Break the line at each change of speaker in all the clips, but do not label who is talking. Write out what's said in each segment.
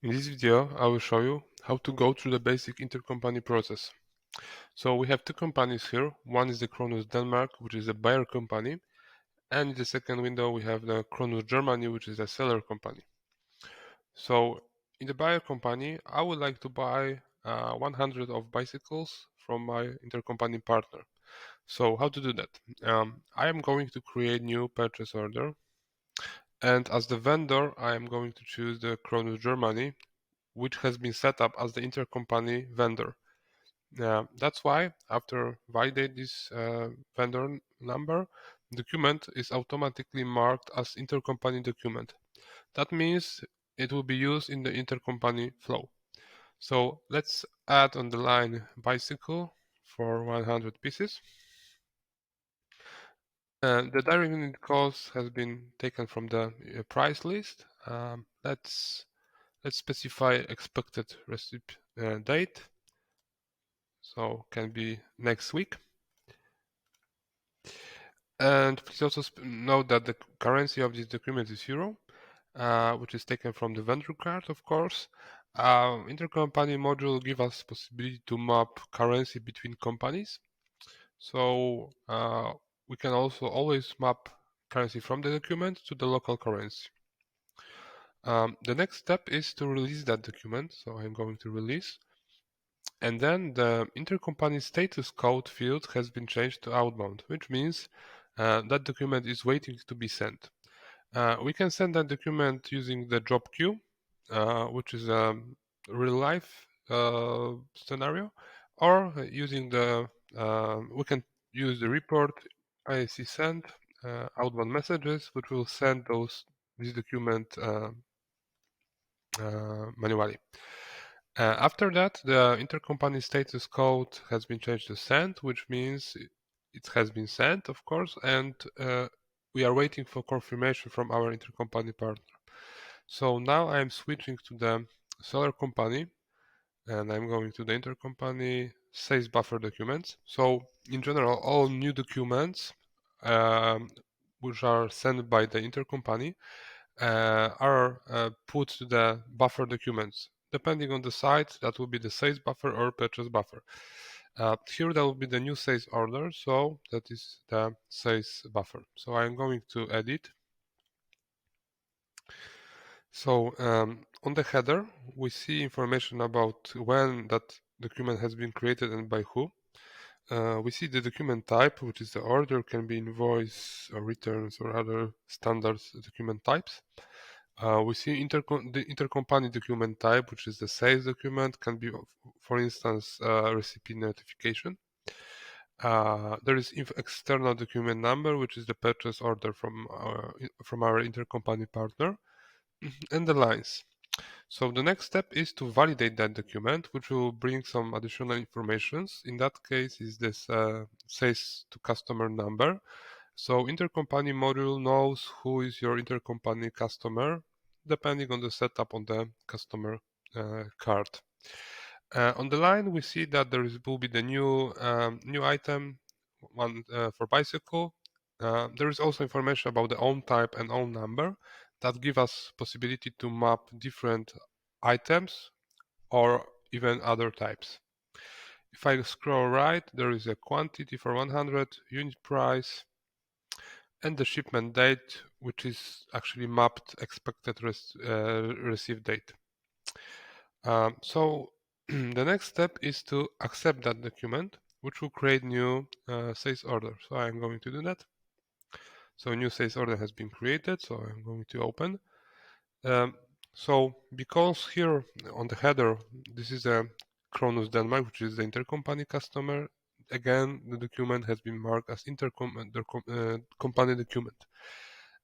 In this video, I will show you how to go through the basic intercompany process. So we have two companies here. One is the Kronos Denmark, which is a buyer company, and in the second window we have the Kronos Germany, which is a seller company. So in the buyer company, I would like to buy 100 of bicycles from my intercompany partner. So how to do that? I am going to create new purchase order, and as the vendor, I am going to choose the Kronos Germany, which has been set up as the intercompany vendor. That's why after validate this vendor number, document is automatically marked as intercompany document. That means it will be used in the intercompany flow. So let's add on the line bicycle for 100 pieces. The direct unit cost has been taken from the price list. Let's specify expected receipt date. So can be next week. And please also note that the currency of this document is euro, which is taken from the vendor card, of course. Intercompany module give us possibility to map currency between companies. So we can also always map currency from the document to the local currency. The next step is to release that document. So I'm going to release. And then the intercompany status code field has been changed to outbound, which means that document is waiting to be sent. We can send that document using the job queue, which is a real life scenario, or using the we can use the report IAC send outbound messages, which will send this document manually. After that, the intercompany status code has been changed to sent, which means it has been sent, of course, and we are waiting for confirmation from our intercompany partner. So now I'm switching to the seller company, and I'm going to the intercompany sales buffer documents. So in general, all new documents which are sent by the intercompany are put to the buffer documents. Depending on the site, that will be the sales buffer or purchase buffer. Here that will be the new sales order, so that is the sales buffer. So I'm going to edit. So on the header, we see information about when that document has been created and by who. We see the document type, which is the order, can be invoice or returns or other standard document types. We see the intercompany document type, which is the sales document, can be, for instance, recipe notification. There is external document number, which is the purchase order from our intercompany partner, and the lines. So the next step is to validate that document, which will bring some additional informations. In that case, is this sales to customer number. So intercompany module knows who is your intercompany customer, depending on the setup on the customer card. On the line, we see that will be the new item, one for bicycle. There is also information about the own type and own number that give us possibility to map different items or even other types. If I scroll right, there is a quantity for 100, unit price, and the shipment date, which is actually mapped expected receive date. So the next step is to accept that document, which will create new sales order. So I'm going to do that. So a new sales order has been created, so I'm going to open. So because here on the header, this is a Kronos Denmark, which is the intercompany customer. Again, the document has been marked as company document.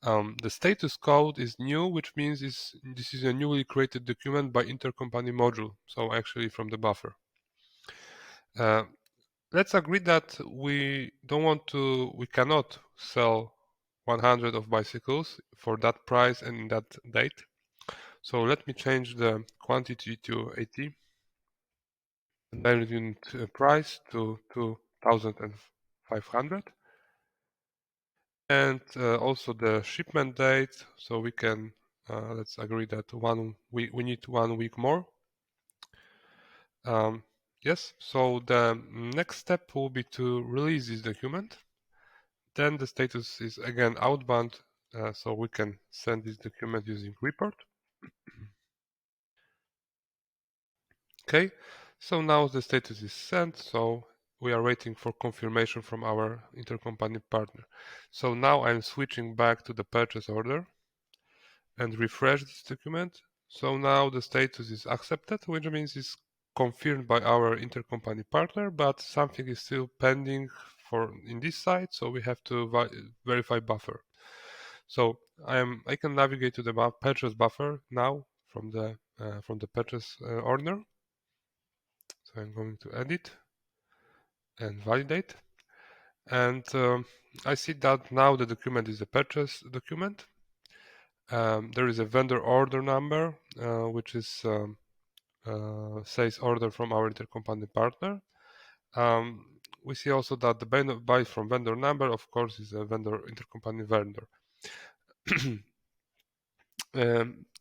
The status code is new, which means this is a newly created document by intercompany module, so actually from the buffer. Let's agree that we cannot sell 100 of bicycles for that price and in that date. So let me change the quantity to 80, the direct unit price to 2,500, and also the shipment date. So we can let's agree that we need 1 week more. Yes, so the next step will be to release this document. Then the status is again outbound, so we can send this document using report. Okay, so now the status is sent, so we are waiting for confirmation from our intercompany partner. So now I'm switching back to the purchase order and refresh this document. So now the status is accepted, which means it's confirmed by our intercompany partner, but something is still pending for in this side, so we have to verify buffer. So I can navigate to the purchase buffer now from the purchase order. So I'm going to edit and validate, and I see that now the document is a purchase document. There is a vendor order number, which is sales order from our intercompany partner. We see also that the buy from vendor number, of course, is a vendor intercompany vendor.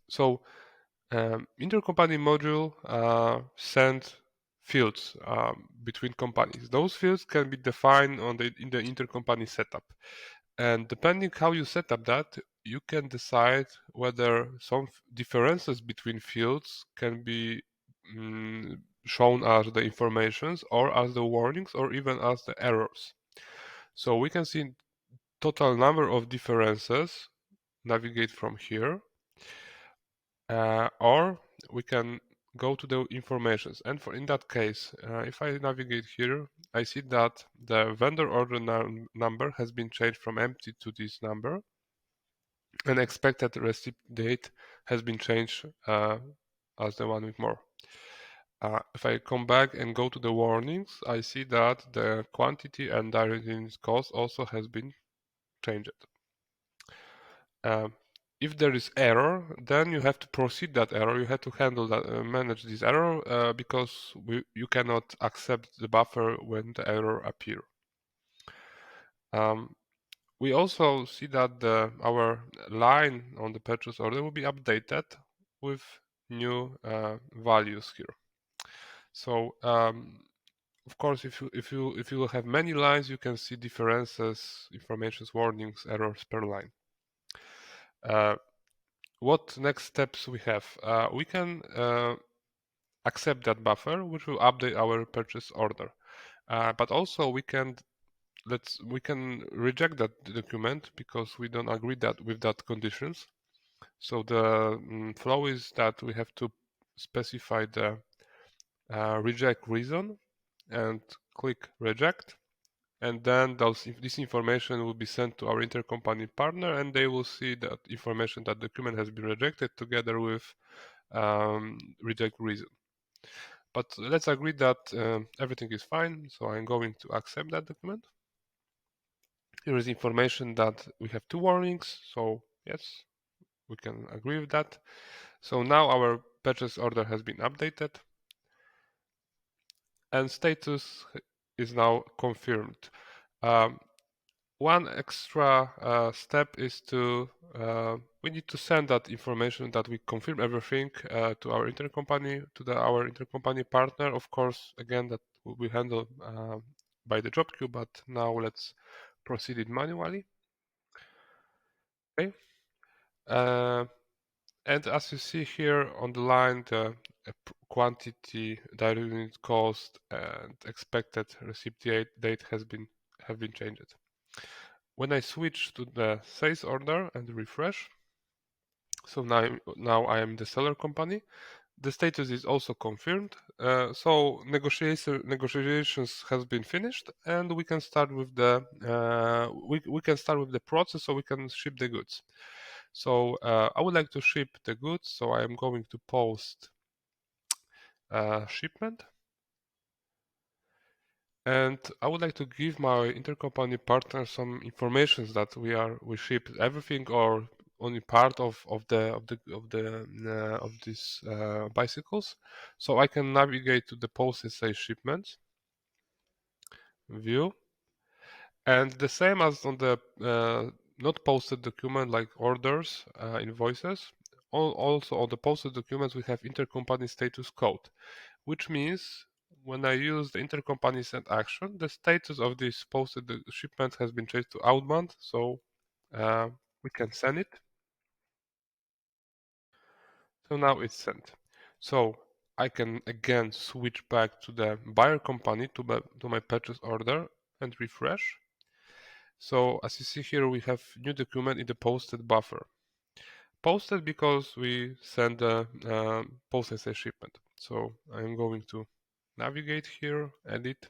So intercompany module send fields between companies. Those fields can be defined in the intercompany setup. And depending how you set up that, you can decide whether some differences between fields can be shown as the informations or as the warnings or even as the errors. So we can see total number of differences, navigate from here, or we can go to the informations. And in that case, if I navigate here, I see that the vendor order number has been changed from empty to this number, and expected receipt date has been changed as the 1 week more. If I come back and go to the warnings, I see that the quantity and direct unit cost also has been changed. If there is error, then you have to proceed that error. You have to handle that, manage this error, because you cannot accept the buffer when the error appear. We also see that our line on the purchase order will be updated with new values here. So of course, if you will have many lines, you can see differences, informations, warnings, errors per line. What next steps we have? We can accept that buffer, which will update our purchase order. But also we can reject that document because we don't agree with that conditions. So the flow is that we have to specify the reject reason and click reject, and then this information will be sent to our intercompany partner, and they will see that information that document has been rejected together with reject reason. But let's agree that everything is fine, so I'm going to accept that document. Here is information that we have 2 warnings, so yes, we can agree with that. So now our purchase order has been updated, and status is now confirmed. One extra step is we need to send that information that we confirm everything to our intercompany, our intercompany partner. Of course, again, that will be handled by the job queue, but now let's proceed it manually. Okay. And as you see here on the line, the quantity, direct unit cost, and expected receipt date have been changed. When I switch to the sales order and refresh, so now I am the seller company, the status is also confirmed. So negotiations has been finished, and we can start with the we can start with the process, so we can ship the goods. So I would like to ship the goods, so I am going to post shipment. And I would like to give my intercompany partner some information that we ship everything or only part of these bicycles. So I can navigate to the post say shipments view, and the same as on the not posted document like orders, invoices. also on the posted documents we have intercompany status code, which means when I use the intercompany send action, the status of this posted shipment has been changed to outbound, so we can send it. So now it's sent. So I can again switch back to the buyer company to my purchase order and refresh. So as you see here, we have new document in the posted buffer. Posted because we send a post as a shipment. So I'm going to navigate here, edit,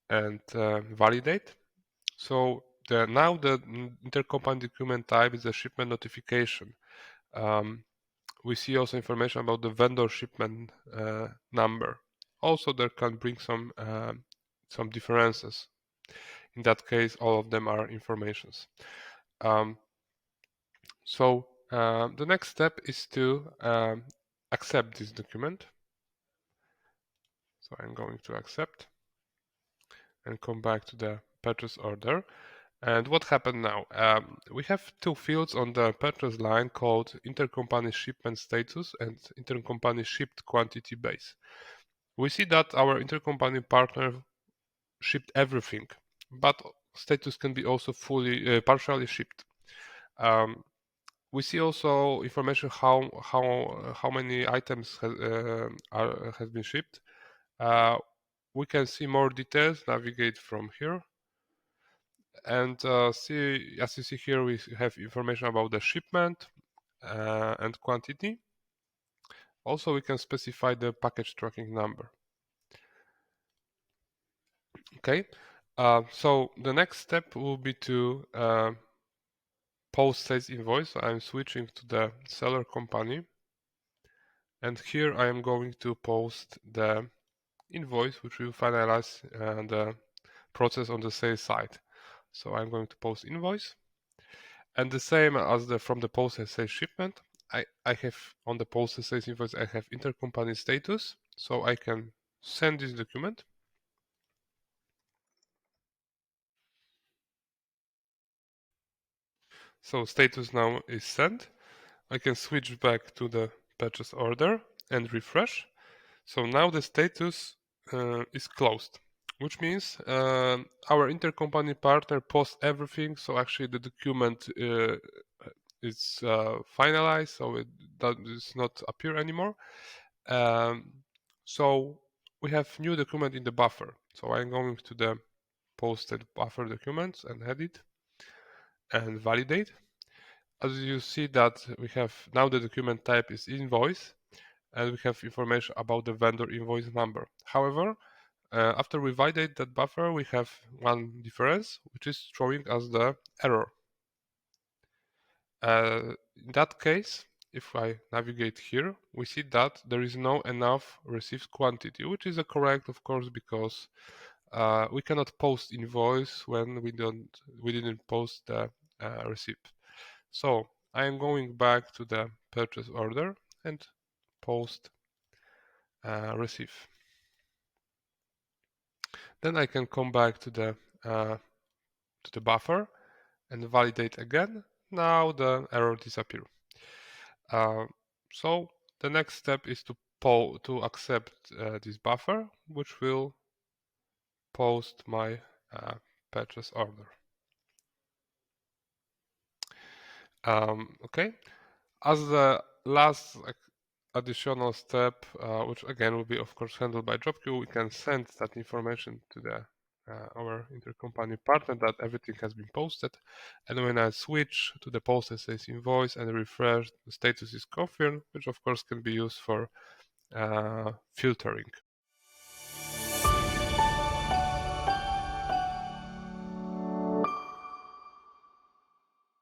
and validate. So now the intercompany document type is a shipment notification. We see also information about the vendor shipment number. Also, there can bring some differences. In that case, all of them are informations. The next step is to accept this document. So I'm going to accept and come back to the purchase order. And what happened now? We have two fields on the purchase line called intercompany shipment status and intercompany shipped quantity base. We see that our intercompany partner shipped everything, but status can be also partially shipped. We see also information how many items has been shipped. We can see more details. Navigate from here, and see as you see here, we have information about the shipment and quantity. Also, we can specify the package tracking number. Okay, so the next step will be to post sales invoice. So I'm switching to the seller company, and here I am going to post the invoice, which will finalize the process on the sales side. So I'm going to post invoice, and the same as from the post sales shipment. I have on the post sales invoice I have intercompany status, so I can send this document. So status now is sent. I can switch back to the purchase order and refresh. So now the status is closed, which means our intercompany partner posts everything. So actually the document is finalized, so it does not appear anymore. So we have new document in the buffer. So I'm going to the posted buffer documents and edit and validate. As you see that we have now the document type is invoice, and we have information about the vendor invoice number. However, after we validate that buffer, we have one difference, which is showing us the error. In that case, if I navigate here, we see that there is no enough received quantity, which is correct, of course, because we cannot post invoice when we didn't post the receipt. So I am going back to the purchase order and post receive. Then I can come back to the buffer and validate again. Now the error disappear. So the next step is to accept this buffer, which will post my purchase order. Okay, as the last additional step, which again will be of course handled by job queue, we can send that information to our intercompany partner that everything has been posted. And when I switch to the post sales invoice and refresh, the status is confirmed, which of course can be used for filtering.